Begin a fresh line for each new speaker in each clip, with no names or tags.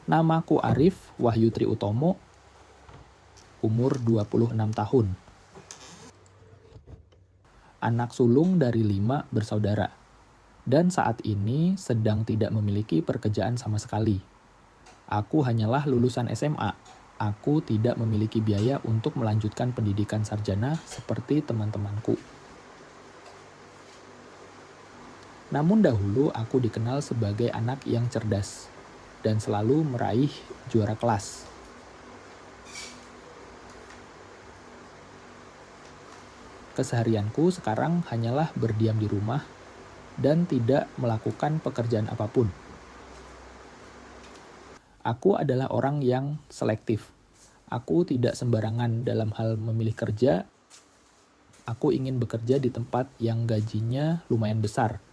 Namaku Arif Wahyu Triutomo, umur 26 tahun. Anak sulung dari 5 bersaudara. Dan saat ini sedang tidak memiliki pekerjaan sama sekali. Aku hanyalah lulusan SMA. Aku tidak memiliki biaya untuk melanjutkan pendidikan sarjana seperti teman-temanku. Namun dahulu aku dikenal sebagai anak yang cerdas dan selalu meraih juara kelas. Keseharianku sekarang hanyalah berdiam di rumah dan tidak melakukan pekerjaan apapun. Aku adalah orang yang selektif. Aku tidak sembarangan dalam hal memilih kerja. Aku ingin bekerja di tempat yang gajinya lumayan besar.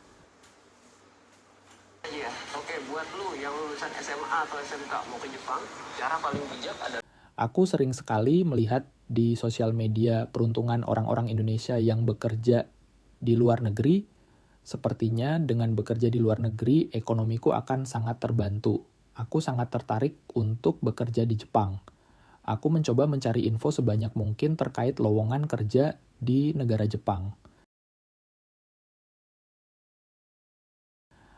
Iya, oke, buat lu yang lulusan SMA atau SMK mau ke Jepang, cara paling bijak adalah
Aku sering sekali melihat di sosial media peruntungan orang-orang Indonesia yang bekerja di luar negeri. Sepertinya dengan bekerja di luar negeri, ekonomiku akan sangat terbantu. Aku sangat tertarik untuk bekerja di Jepang. Aku mencoba mencari info sebanyak mungkin terkait lowongan kerja di negara Jepang.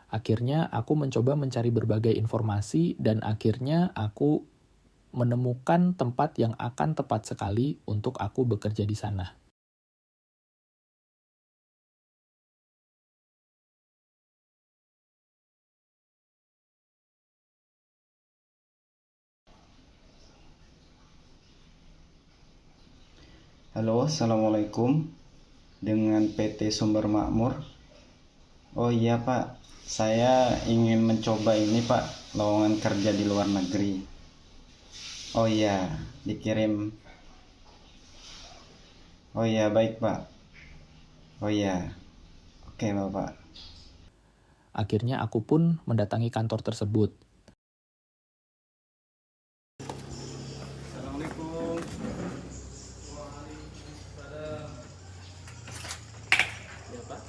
Akhirnya aku mencoba mencari berbagai informasi dan akhirnya aku menemukan tempat yang akan tepat sekali untuk aku bekerja di sana.
Halo, Assalamualaikum. Dengan PT Sumber Makmur. Oh iya Pak, saya ingin mencoba ini Pak, lowongan kerja di luar negeri. Oh iya, dikirim. Oh iya, baik Pak. Oh iya, oke Bapak.
Akhirnya aku pun mendatangi kantor tersebut.
Assalamualaikum.
ya Pak,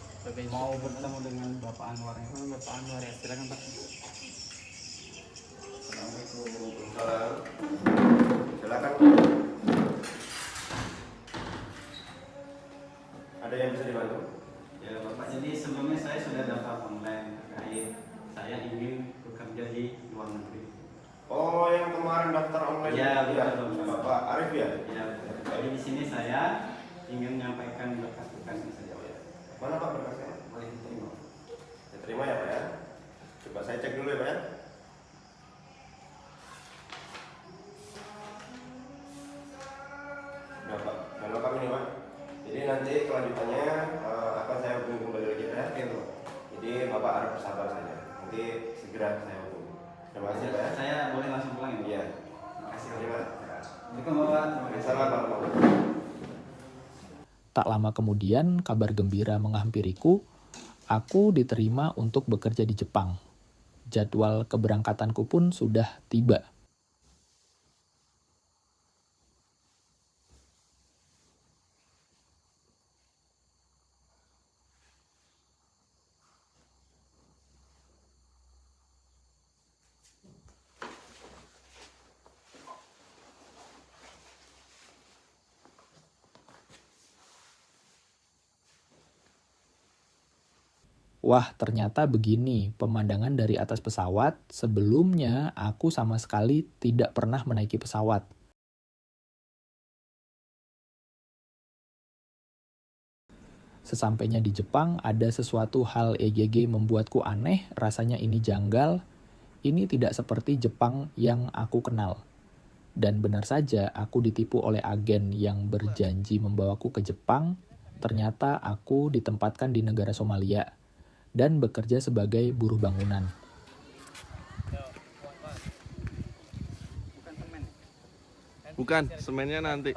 Mau bertemu dengan Bapak Anwar ya?
Bapak Anwar ya, silakan Pak.
Assalamualaikum.
Silakan. Ada yang bisa dibantu?
Ya Bapak, jadi sebelumnya saya sudah daftar online terkait saya ingin bekerja di luar negeri.
Oh, yang kemarin daftar online.
Ya, betul.
Bapak Arif ya?
Ya, jadi di sini saya ingin menyampaikan berkas-berkasnya saja.
Mana Pak berkasnya?
Boleh diterima.
Diterima ya Pak ya? Coba saya cek dulu ya Pak ya. Udah Pak, dan lengkap ini Pak. Jadi nanti kelanjutannya akan saya hubungi kembali lagi ya. Jadi Bapak Arif bersabar saja. Nanti segera saya hubungi. Terima kasih Pak ya.
Saya boleh langsung pulang ya?
Iya.
Terima kasih.
Terima.
Assalamualaikum Bapak. Terima kasih.
Assalamualaikum.
Tak lama kemudian, kabar gembira menghampiriku. Aku diterima untuk bekerja di Jepang. Jadwal keberangkatanku pun sudah tiba. Wah, ternyata begini pemandangan dari atas pesawat. Sebelumnya, aku sama sekali tidak pernah menaiki pesawat. Sesampainya di Jepang, ada sesuatu hal EGG membuatku aneh, rasanya ini janggal. Ini tidak seperti Jepang yang aku kenal. Dan benar saja, aku ditipu oleh agen yang berjanji membawaku ke Jepang. Ternyata aku ditempatkan di negara Somalia dan bekerja sebagai buruh bangunan.
Bukan, semennya nanti.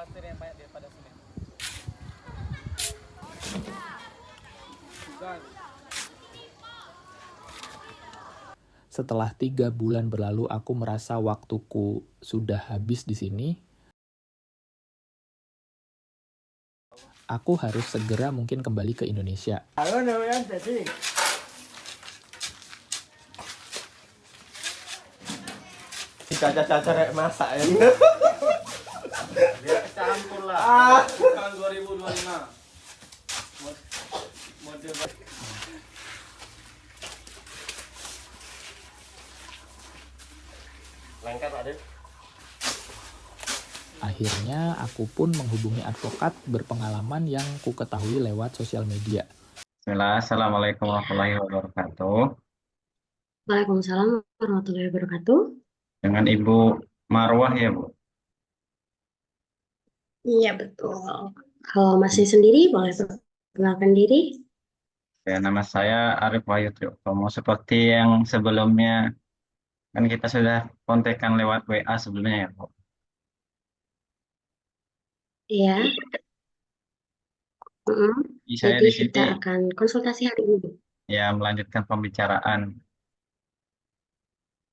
Setelah 3 bulan berlalu, aku merasa waktuku sudah habis di sini. Aku harus segera mungkin kembali ke Indonesia.
Caca-caca kayak masak ya.
Biar kecampur lah.
Ah.
Tahun 2025. Model
Lengkap ada.
Akhirnya aku pun menghubungi advokat berpengalaman yang ku ketahui lewat sosial media.
Bismillah, Assalamualaikum warahmatullahi wabarakatuh.
Waalaikumsalam warahmatullahi wabarakatuh.
Dengan Ibu Marwah ya, Bu.
Iya, betul. Kalau masih sendiri, boleh perkenalkan diri.
Ya, nama saya Arif Wahyu Triutomo. Seperti yang sebelumnya, kan kita sudah kontekan lewat WA sebelumnya ya, Bu.
Iya.
Saya
Jadi
di
kita
sini
akan konsultasi hari ini.
ya melanjutkan pembicaraan.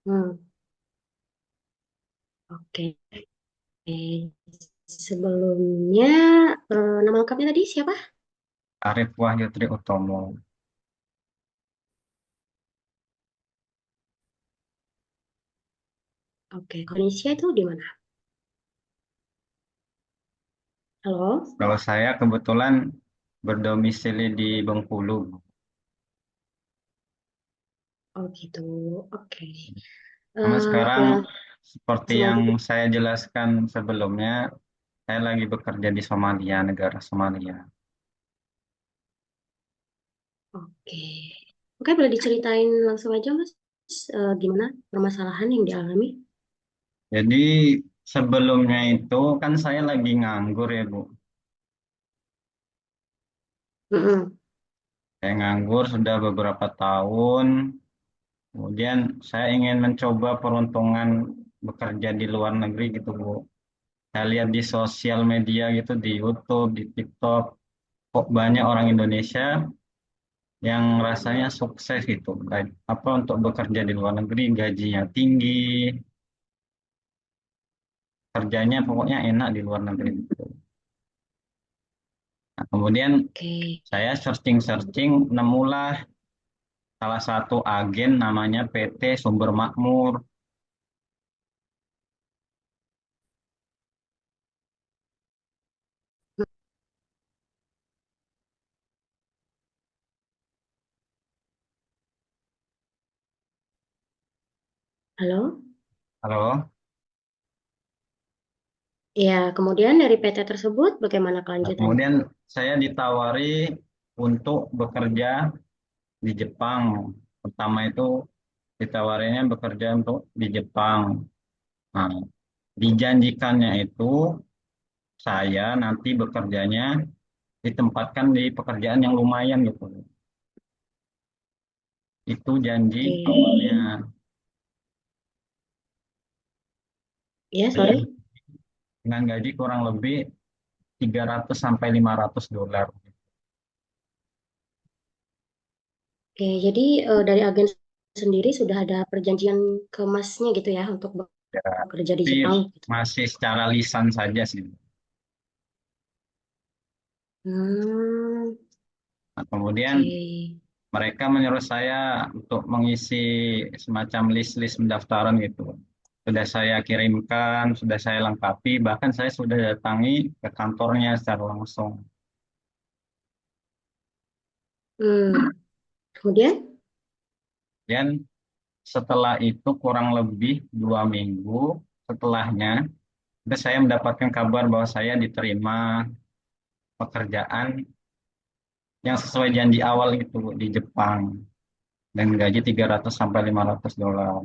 Hmm, Oke. Sebelumnya, nama lengkapnya tadi siapa?
Arif Wahyu Triutomo.
Oke, Indonesia itu di mana? Halo?
Kalau saya kebetulan berdomisili di Bengkulu.
Oh gitu, oke.
Namun sekarang
Ya,
seperti yang
semoga
saya jelaskan sebelumnya, saya lagi bekerja di Somalia, negara Somalia.
oke. Oke, boleh diceritain langsung aja, Mas, gimana permasalahan yang dialami?
Jadi sebelumnya itu kan saya lagi nganggur ya, Bu.
Mm-mm.
Saya nganggur sudah beberapa tahun. Kemudian saya ingin mencoba peruntungan bekerja di luar negeri gitu, Bu. Saya lihat di sosial media gitu, di YouTube, di TikTok, kok banyak orang Indonesia yang rasanya sukses gitu. Apa untuk bekerja di luar negeri, gajinya tinggi, kerjanya pokoknya enak di luar negeri gitu. Nah, kemudian
Oke.
saya searching-searching, nemulah salah satu agen namanya PT Sumber Makmur.
Halo?
Halo.
Ya, kemudian dari PT tersebut bagaimana
Nah,
kelanjutannya?
kemudian saya ditawari untuk bekerja di Jepang. Pertama itu ditawarinya bekerja untuk di Jepang. Nah, dijanjikannya itu saya nanti bekerjanya ditempatkan di pekerjaan yang lumayan gitu. Itu janji
Oke.
awalnya.
Ya, sorry.
Dengan gaji kurang lebih 300 sampai 500 dolar.
Oke, jadi dari agen sendiri sudah ada perjanjian ke Masnya gitu ya untuk
Ya,
bekerja di
tapi
Jepang gitu.
masih secara lisan saja sih.
Hmm,
Nah, kemudian
oke.
mereka menyuruh saya untuk mengisi semacam list-list pendaftaran gitu. Sudah saya kirimkan, sudah saya lengkapi, bahkan saya sudah datangi ke kantornya secara langsung.
Hmm, Kemudian?
Dan setelah itu kurang lebih 2 minggu setelahnya, terus saya mendapatkan kabar bahwa saya diterima pekerjaan yang sesuai janji awal itu di Jepang dan gaji 300 sampai 500 dolar.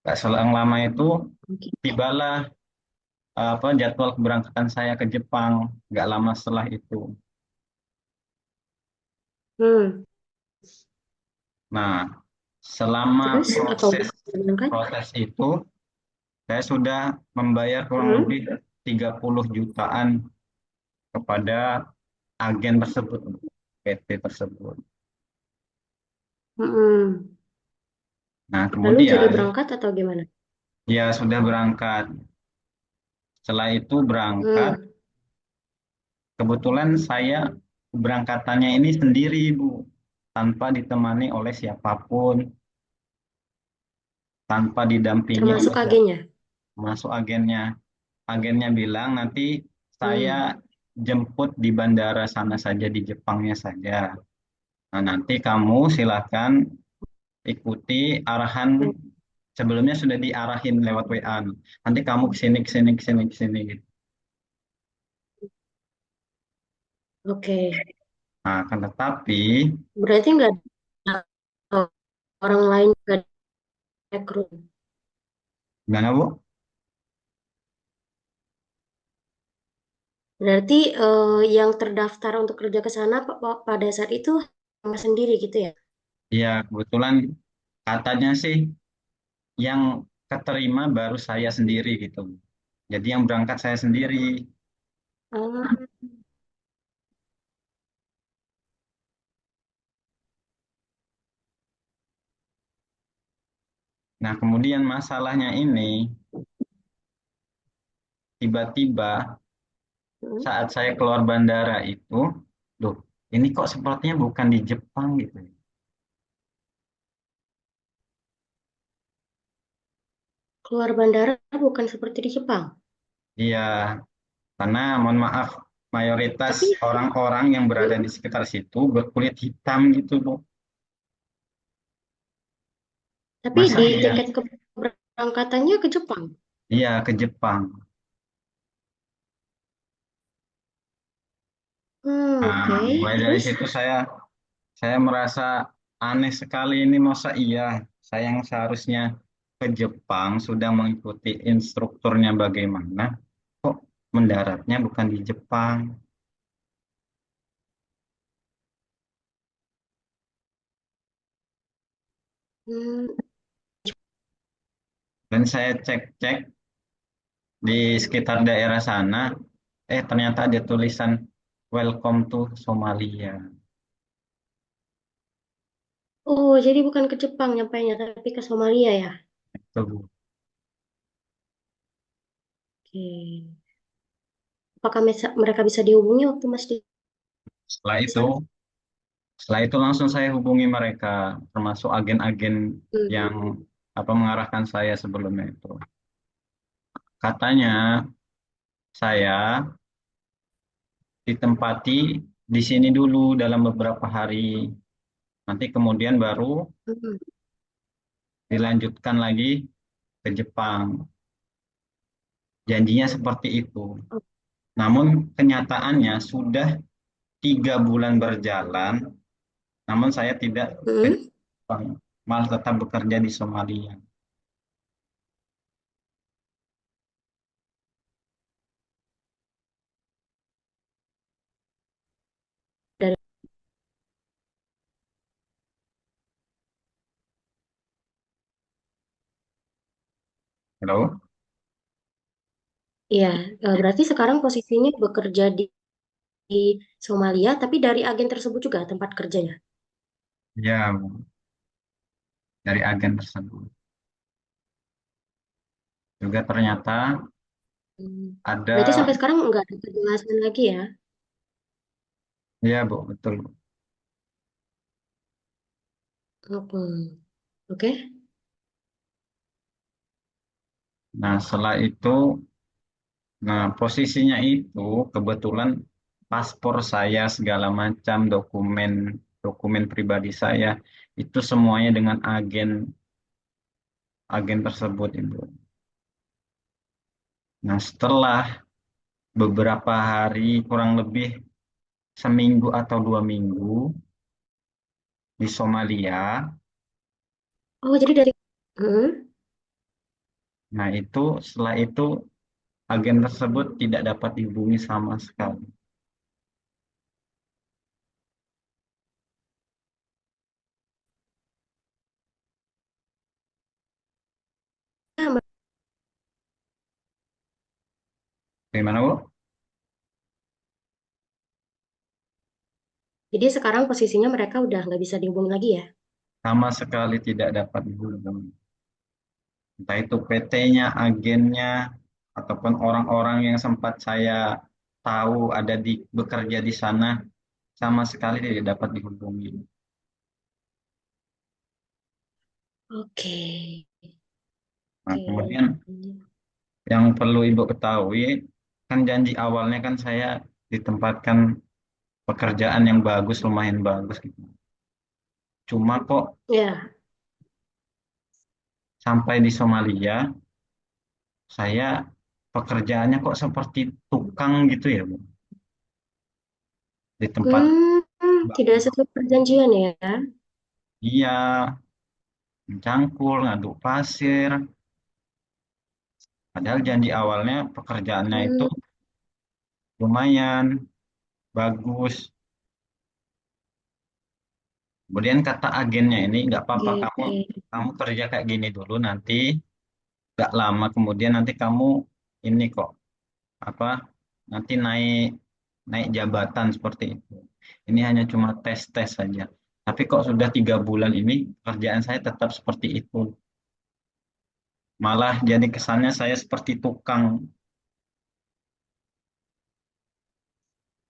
Gak selang lama itu
Oke.
tibalah jadwal keberangkatan saya ke Jepang. Gak lama setelah itu.
Hmm,
Nah, selama
Terus apa
proses
udah berangkat?
proses itu saya sudah membayar kurang
Hmm,
lebih 30 jutaan kepada agen tersebut, PT tersebut.
hmm.
Nah,
Lalu jadi
kemudian
berangkat atau gimana?
ya sudah berangkat. Setelah itu berangkat,
Hmm,
kebetulan saya keberangkatannya ini sendiri, Bu, tanpa ditemani oleh siapapun, tanpa didampingi oleh
Termasuk
siapa.
agennya?
masuk agennya. Agennya bilang nanti saya
Hmm,
jemput di bandara sana saja, di Jepangnya saja. Nah, nanti kamu silakan ikuti arahan, sebelumnya sudah diarahin lewat WA. Nanti kamu ke sini, ke sini, ke sini, ke sini gitu.
oke.
Nah, akan tetapi
Berarti nggak ada orang lain nggak rekrut.
gimana Bu?
Berarti yang terdaftar untuk kerja ke sana pada saat itu Mas sendiri gitu ya?
Ya, kebetulan katanya sih yang keterima baru saya sendiri gitu. Jadi yang berangkat saya sendiri.
Ah,
Nah, kemudian masalahnya ini tiba-tiba
hmm.
saat saya keluar bandara itu, loh, ini kok sepertinya bukan di Jepang gitu.
Keluar bandara bukan seperti di Jepang.
Iya, karena mohon maaf, mayoritas
Tapi,
orang-orang yang berada di
hmm,
sekitar situ berkulit hitam gitu, Bu.
tapi
Masa
di
iya?
tiket keberangkatannya ke Jepang.
Iya, ke Jepang.
Hmm, oke.
Nah, mulai dari
Terus,
situ saya merasa aneh sekali ini, masa iya saya yang seharusnya ke Jepang sudah mengikuti instrukturnya bagaimana, kok mendaratnya bukan di Jepang.
hmm,
Dan saya cek-cek di sekitar daerah sana, ternyata ada tulisan Welcome to Somalia.
oh, jadi bukan ke Jepang nyampainya, tapi ke Somalia ya?
Itu.
Oke. Apakah mereka bisa dihubungi waktu Mas di
Setelah itu,
sana?
setelah itu langsung saya hubungi mereka, termasuk agen-agen
Hmm,
yang mengarahkan saya sebelumnya itu. Katanya saya ditempati di sini dulu dalam beberapa hari. Nanti kemudian baru
hmm,
dilanjutkan lagi ke Jepang. Janjinya seperti itu.
oh,
Namun kenyataannya sudah 3 bulan berjalan, namun saya tidak ke
hmm.
Jepang, malah tetap bekerja di Somalia.
Dari,
Halo?
ya, berarti sekarang posisinya bekerja di Somalia, tapi dari agen tersebut juga tempat kerjanya.
Ya, dari agen tersebut. Juga ternyata
Hmm. Berarti
ada,
sampai sekarang nggak ada kejelasan lagi ya?
ya Bu, betul.
Hmm. Oke.
Nah, setelah itu, nah posisinya itu kebetulan paspor saya, segala macam dokumen dokumen pribadi saya itu semuanya dengan agen agen tersebut, Ibu. Nah, setelah beberapa hari, kurang lebih seminggu atau 2 minggu di Somalia,
Oh, jadi dari hmm.
nah itu setelah itu agen tersebut tidak dapat dihubungi sama sekali.
Nah,
Gimana, Bu?
jadi sekarang posisinya mereka udah nggak bisa dihubungi lagi ya?
Sama sekali tidak dapat dihubungi. Entah itu PT-nya, agennya, ataupun orang-orang yang sempat saya tahu ada di bekerja di sana, sama sekali tidak dapat dihubungi.
Oke.
Nah,
Oke.
kemudian Yang perlu Ibu ketahui, kan janji awalnya kan saya ditempatkan pekerjaan yang bagus, lumayan bagus gitu. Cuma kok
Ya.
sampai di Somalia, saya pekerjaannya kok seperti tukang gitu ya, Bu. Di tempat,
Tidak sesuai perjanjian ya.
iya, mencangkul, ngaduk pasir. Padahal janji awalnya pekerjaannya itu
Hmm,
lumayan bagus. Kemudian kata agennya ini, nggak apa-apa
oke,
kamu
oke.
kamu kerja kayak gini dulu, nanti nggak lama kemudian nanti kamu ini kok apa nanti naik naik jabatan seperti itu. Ini hanya cuma tes-tes saja. Tapi kok sudah 3 bulan ini kerjaan saya tetap seperti itu. Malah jadi kesannya saya seperti tukang.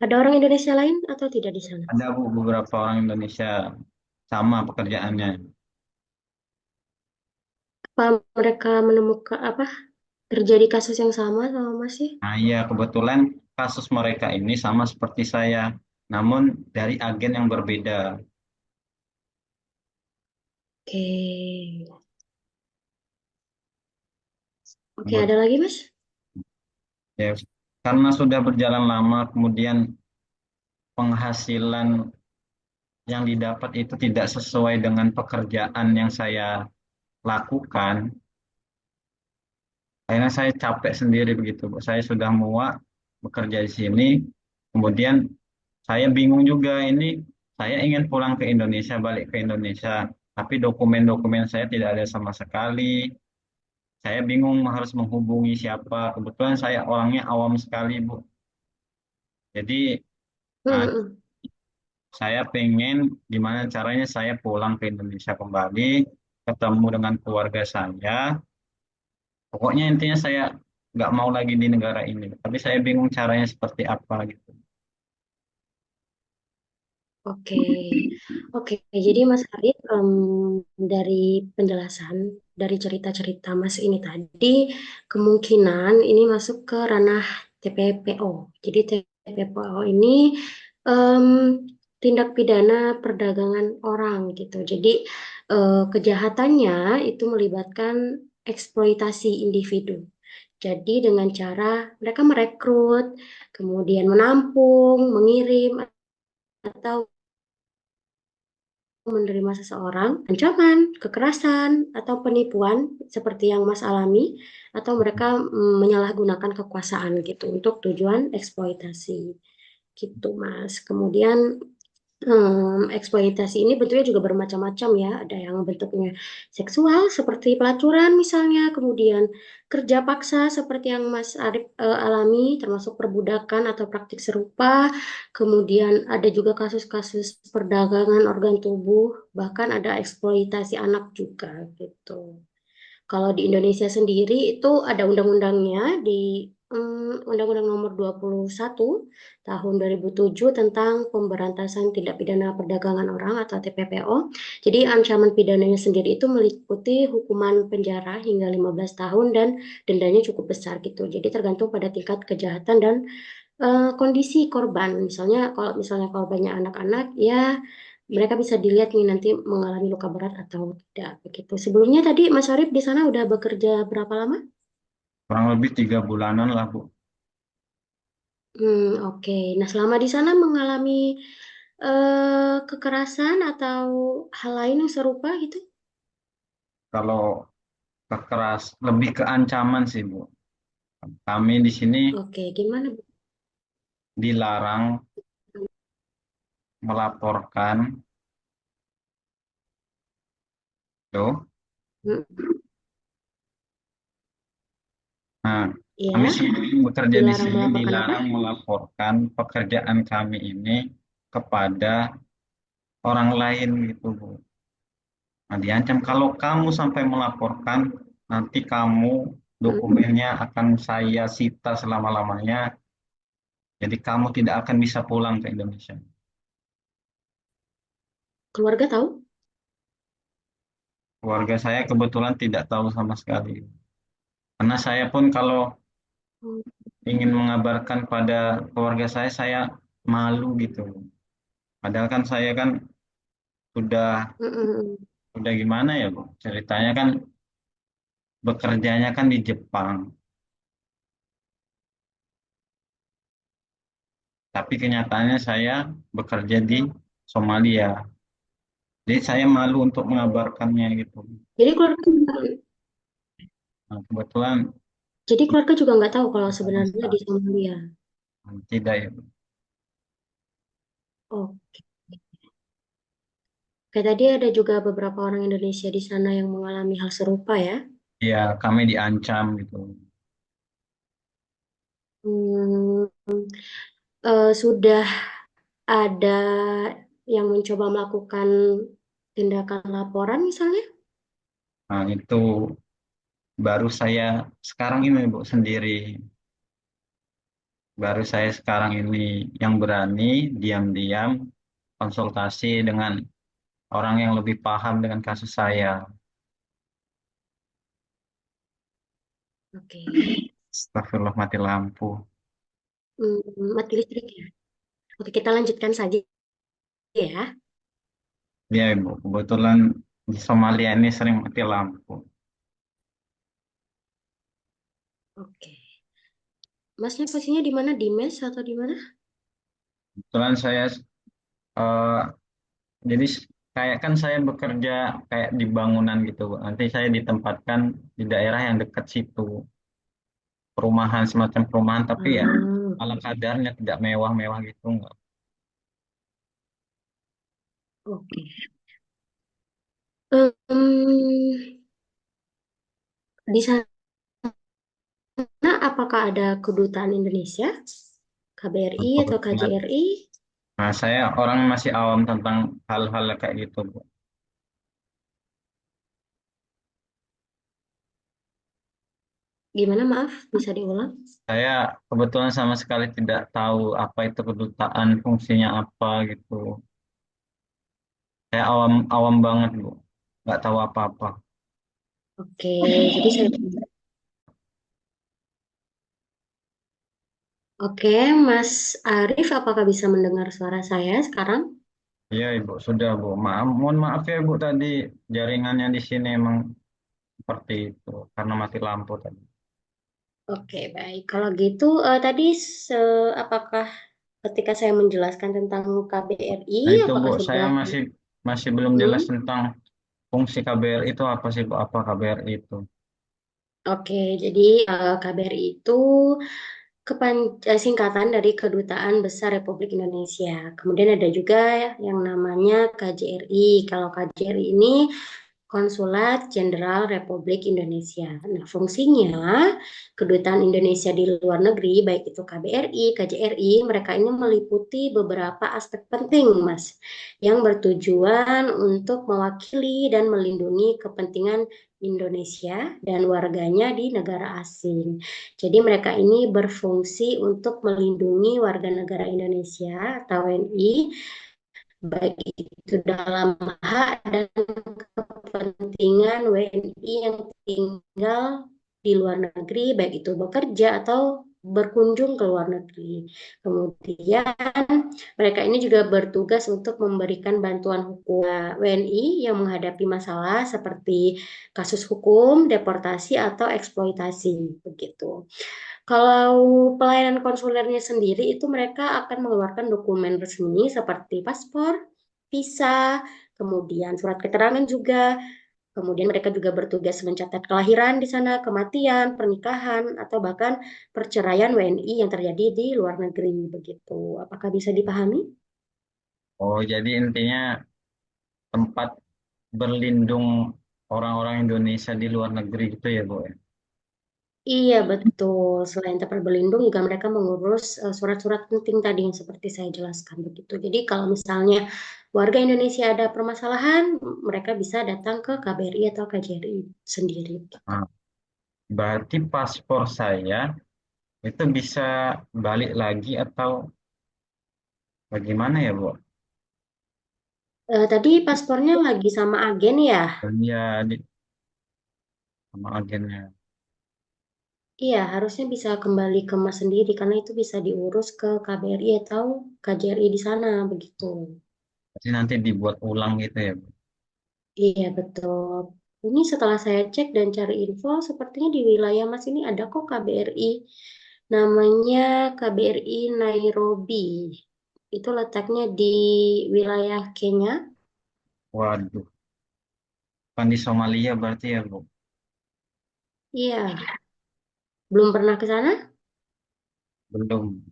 Ada orang Indonesia lain atau tidak di sana?
Ada Bu, beberapa orang Indonesia sama pekerjaannya.
Apa mereka menemukan apa terjadi kasus yang sama sama Mas sih?
Nah iya kebetulan kasus mereka ini sama seperti saya. Namun dari agen yang berbeda.
Oke. Oke, ada lagi Mas?
Ya, karena sudah berjalan lama, kemudian penghasilan yang didapat itu tidak sesuai dengan pekerjaan yang saya lakukan. Akhirnya saya capek sendiri begitu, Bu. Saya sudah muak bekerja di sini. Kemudian saya bingung juga ini, saya ingin pulang ke Indonesia, balik ke Indonesia. Tapi dokumen-dokumen saya tidak ada sama sekali. Saya bingung harus menghubungi siapa. Kebetulan saya orangnya awam sekali, Bu. Jadi, ah,
Hmm,
saya pengen gimana caranya saya pulang ke Indonesia kembali, ketemu dengan keluarga saya. Pokoknya intinya saya nggak mau lagi di negara ini. Tapi saya bingung caranya seperti apa gitu.
oke, oke. Jadi Mas Arif, dari penjelasan, dari cerita-cerita Mas ini tadi, kemungkinan ini masuk ke ranah TPPO. Jadi TPPO ini em, tindak pidana perdagangan orang gitu. Jadi kejahatannya itu melibatkan eksploitasi individu. Jadi dengan cara mereka merekrut, kemudian menampung, mengirim, atau menerima seseorang ancaman, kekerasan, atau penipuan seperti yang Mas alami, atau mereka menyalahgunakan kekuasaan gitu untuk tujuan eksploitasi gitu Mas. Kemudian eksploitasi ini bentuknya juga bermacam-macam ya. Ada yang bentuknya seksual seperti pelacuran misalnya, kemudian kerja paksa seperti yang Mas Arif alami, termasuk perbudakan atau praktik serupa. Kemudian ada juga kasus-kasus perdagangan organ tubuh, bahkan ada eksploitasi anak juga gitu. Kalau di Indonesia sendiri itu ada undang-undangnya di Undang-Undang Nomor 21 Tahun 2007 tentang Pemberantasan Tindak Pidana Perdagangan Orang atau TPPO. Jadi ancaman pidananya sendiri itu meliputi hukuman penjara hingga 15 tahun dan dendanya cukup besar gitu. Jadi tergantung pada tingkat kejahatan dan kondisi korban. Kalau misalnya korbannya anak-anak, ya mereka bisa dilihat nih nanti mengalami luka berat atau tidak begitu. Sebelumnya tadi Mas Arif di sana udah bekerja berapa lama?
Kurang lebih 3 bulanan lah, Bu.
Oke. Nah, selama di sana mengalami kekerasan atau hal lain yang serupa gitu?
Kalau lebih ke ancaman sih, Bu. Kami di sini
Oke, gimana, Bu?
dilarang melaporkan, tuh.
Hmm,
Nah, kami
ya,
sini bekerja di
dilarang
sini
melaporkan apa?
dilarang melaporkan pekerjaan kami ini kepada orang lain gitu, Bu. Nah, diancam kalau kamu sampai melaporkan, nanti kamu
Hmm,
dokumennya akan saya sita selama-lamanya. Jadi kamu tidak akan bisa pulang ke Indonesia.
keluarga tahu?
Keluarga saya kebetulan tidak tahu sama sekali. Karena saya pun kalau
Hmm,
ingin mengabarkan pada keluarga saya malu gitu. Padahal kan saya kan sudah
mm, mm, mm.
sudah gimana ya Bu? Ceritanya kan bekerjanya kan di Jepang, tapi kenyataannya saya bekerja di Somalia. Jadi saya malu untuk mengabarkannya gitu.
Jadi keluarga,
Nah, kebetulan
jadi keluarga juga nggak tahu kalau sebenarnya di Somalia.
tidak ya.
Oke. Oke, tadi ada juga beberapa orang Indonesia di sana yang mengalami hal serupa ya.
Ya kami diancam gitu.
Hmm, sudah ada yang mencoba melakukan tindakan laporan misalnya?
Nah itu baru saya sekarang ini Bu sendiri. Baru saya sekarang ini yang berani diam-diam konsultasi dengan orang yang lebih paham dengan kasus saya.
Oke.
Astagfirullah mati lampu.
Mati listrik ya. Oke, kita lanjutkan saja ya.
Ya Ibu, kebetulan di Somalia ini sering mati lampu.
Oke. Masnya posisinya di mana? Di mes atau di mana?
Kebetulan saya eh, jadi kayak kan saya bekerja kayak di bangunan gitu, Bu. Nanti saya ditempatkan di daerah yang dekat situ, perumahan semacam perumahan, tapi ya
Ah,
ala kadarnya tidak mewah-mewah gitu enggak.
oke. Em, di sana apakah ada kedutaan Indonesia, KBRI atau
Kebetulan,
KJRI?
nah saya orang masih awam tentang hal-hal kayak gitu, Bu.
Gimana, maaf, bisa diulang?
Saya kebetulan sama sekali tidak tahu apa itu kedutaan, fungsinya apa gitu. Saya awam awam banget, Bu. Nggak tahu apa-apa.
Oke, jadi saya... Oke, Mas Arief, apakah bisa mendengar suara saya sekarang?
Iya, Ibu, sudah, Bu. Maaf, mohon maaf ya, Bu, tadi jaringannya di sini emang seperti itu karena mati lampu tadi.
Oke, baik. Kalau gitu, tadi apakah ketika saya menjelaskan tentang KBRI,
Nah, itu, Bu,
apakah
saya
sudah...
masih masih belum jelas
Hmm?
tentang fungsi KBRI itu apa sih, Bu? Apa KBRI itu?
Oke, jadi KBRI itu singkatan dari Kedutaan Besar Republik Indonesia. Kemudian ada juga yang namanya KJRI. Kalau KJRI ini Konsulat Jenderal Republik Indonesia. Nah, fungsinya kedutaan Indonesia di luar negeri, baik itu KBRI, KJRI, mereka ini meliputi beberapa aspek penting, Mas, yang bertujuan untuk mewakili dan melindungi kepentingan Indonesia dan warganya di negara asing. Jadi mereka ini berfungsi untuk melindungi warga negara Indonesia atau WNI, baik itu dalam hak dan kepentingan WNI yang tinggal di luar negeri, baik itu bekerja atau berkunjung ke luar negeri. Kemudian mereka ini juga bertugas untuk memberikan bantuan hukum WNI yang menghadapi masalah seperti kasus hukum, deportasi atau eksploitasi begitu. Kalau pelayanan konsulernya sendiri itu mereka akan mengeluarkan dokumen resmi seperti paspor, visa, kemudian surat keterangan juga. Kemudian mereka juga bertugas mencatat kelahiran di sana, kematian, pernikahan, atau bahkan perceraian WNI yang terjadi di luar negeri begitu. Apakah bisa dipahami?
Oh, jadi intinya tempat berlindung orang-orang Indonesia di luar negeri gitu ya, Bu, ya?
Iya, betul. Selain tempat berlindung, juga mereka mengurus surat-surat penting tadi yang seperti saya jelaskan begitu. Jadi kalau misalnya warga Indonesia ada permasalahan, mereka bisa datang ke KBRI atau KJRI sendiri.
Nah, berarti paspor saya itu bisa balik lagi atau bagaimana ya, Bu?
Tadi paspornya lagi sama agen ya?
Ya, sama agennya.
Iya, harusnya bisa kembali ke Mas sendiri karena itu bisa diurus ke KBRI atau KJRI di sana begitu.
Jadi nanti dibuat ulang gitu ya, Bu.
Iya, betul. Ini setelah saya cek dan cari info, sepertinya di wilayah Mas ini ada kok KBRI. Namanya KBRI Nairobi. Itu letaknya di wilayah Kenya.
Waduh, kan di Somalia berarti ya, Bu.
Iya, belum pernah ke sana?
Belum.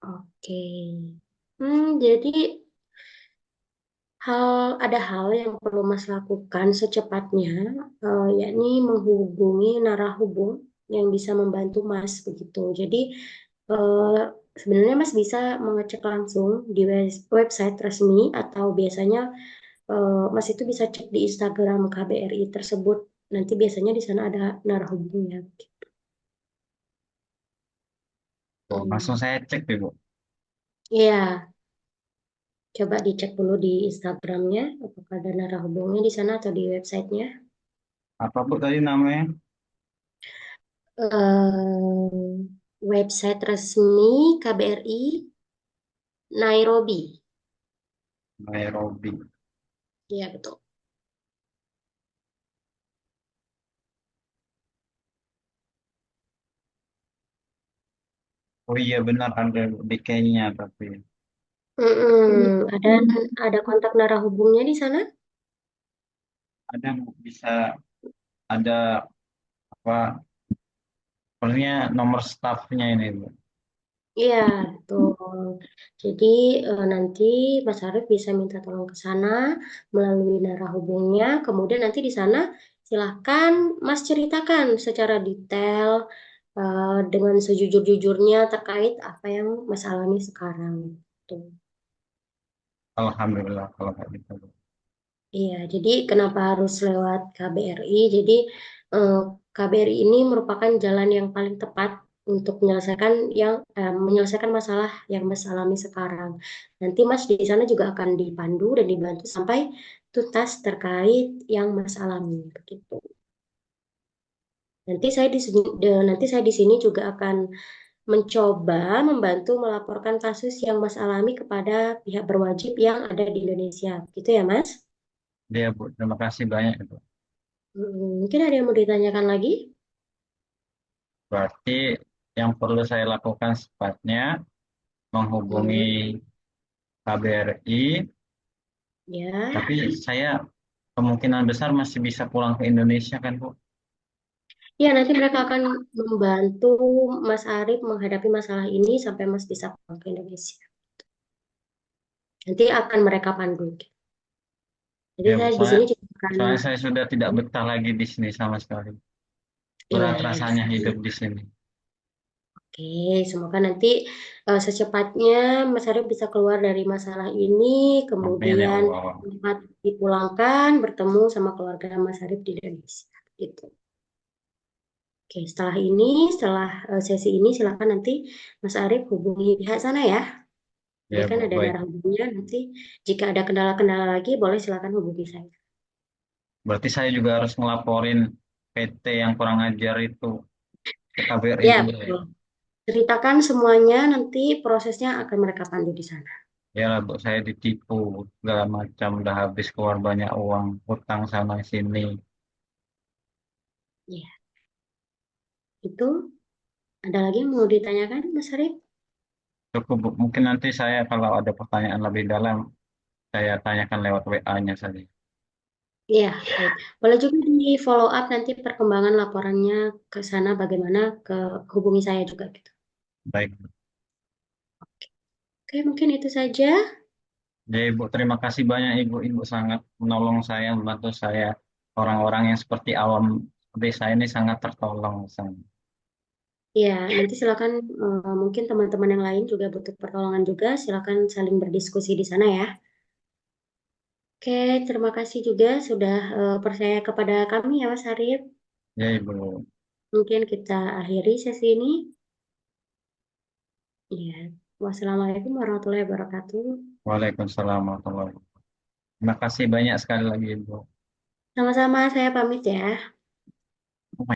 Oke. Jadi ada hal yang perlu Mas lakukan secepatnya, yakni menghubungi narahubung yang bisa membantu Mas begitu. Jadi eh, sebenarnya Mas bisa mengecek langsung di website resmi atau biasanya Mas itu bisa cek di Instagram KBRI tersebut. Nanti biasanya di sana ada narahubungnya.
Oh, langsung
Hmm.
saya cek deh, Bu.
Iya, coba dicek dulu di Instagramnya, apakah ada narahubungnya di sana atau di websitenya.
Apa, Bu, tadi namanya?
Website resmi KBRI Nairobi.
Nairobi.
Iya, betul.
Oh iya benar ada di Kenya tapi
Ada kontak narahubungnya di sana?
ada, Bu, bisa ada apa? Pokoknya nomor staffnya ini, Bu.
Iya, betul. Jadi nanti Mas Arief bisa minta tolong ke sana melalui narahubungnya. Kemudian nanti di sana silahkan Mas ceritakan secara detail dengan sejujur-jujurnya terkait apa yang Mas alami sekarang. Tuh.
Alhamdulillah kalau kayak gitu, Bu.
Iya, jadi kenapa harus lewat KBRI? Jadi eh, KBRI ini merupakan jalan yang paling tepat untuk menyelesaikan masalah yang Mas alami sekarang. Nanti Mas di sana juga akan dipandu dan dibantu sampai tuntas terkait yang Mas alami, begitu. Nanti saya di sini juga akan mencoba membantu melaporkan kasus yang Mas alami kepada pihak berwajib yang ada di Indonesia, gitu ya, Mas?
Dia, Bu, terima kasih banyak, Bu.
Mungkin ada yang mau ditanyakan lagi?
Berarti yang perlu saya lakukan secepatnya menghubungi
Hmm,
KBRI,
ya.
tapi saya kemungkinan besar masih bisa pulang ke Indonesia kan, Bu?
Ya, nanti mereka akan membantu Mas Arief menghadapi masalah ini sampai Mas bisa pulang ke Indonesia. Nanti akan mereka pandu. Jadi
Ya, Bu,
saya di
soalnya
sini juga akan,
soalnya saya sudah tidak betah lagi di sini sama sekali.
iya,
Berat
iya,
rasanya
bisa.
hidup di sini.
Oke, semoga nanti secepatnya Mas Arief bisa keluar dari masalah ini,
Amin ya
kemudian
Allah.
dapat dipulangkan, bertemu sama keluarga Mas Arief di Indonesia. Gitu. Oke, setelah sesi ini, silakan nanti Mas Arief hubungi pihak sana ya. Ini
Ya,
kan
Bu,
ada
baik.
narahubungnya, nanti jika ada kendala-kendala lagi, boleh silakan hubungi saya.
Berarti saya juga harus ngelaporin PT yang kurang ajar itu ke KBRI
Ya,
juga ya.
betul. Ceritakan semuanya, nanti prosesnya akan mereka pandu di sana.
Ya lah, Bu, saya ditipu segala macam, udah habis keluar banyak uang, utang sana sini.
Ya, itu ada lagi yang mau ditanyakan, Mas Arif?
Cukup, Bu. Mungkin nanti saya kalau ada pertanyaan lebih dalam, saya tanyakan lewat WA-nya saja.
Iya, baik. Boleh juga di follow up nanti perkembangan laporannya ke sana bagaimana ke hubungi saya juga gitu.
Baik.
Oke, mungkin itu saja.
Ya, Ibu, terima kasih banyak, Ibu. Ibu sangat menolong saya, membantu saya. Orang-orang yang seperti awam seperti saya ini sangat tertolong. Sangat.
Ya, nanti silakan mungkin teman-teman yang lain juga butuh pertolongan juga, silakan saling berdiskusi di sana ya. Oke, terima kasih juga sudah percaya kepada kami ya Mas Arif.
Ya, Ibu.
Mungkin kita akhiri sesi ini. Ya, wassalamualaikum warahmatullahi wabarakatuh.
Waalaikumsalam warahmatullahi wabarakatuh. Terima kasih banyak sekali lagi, Ibu.
Sama-sama, saya pamit ya.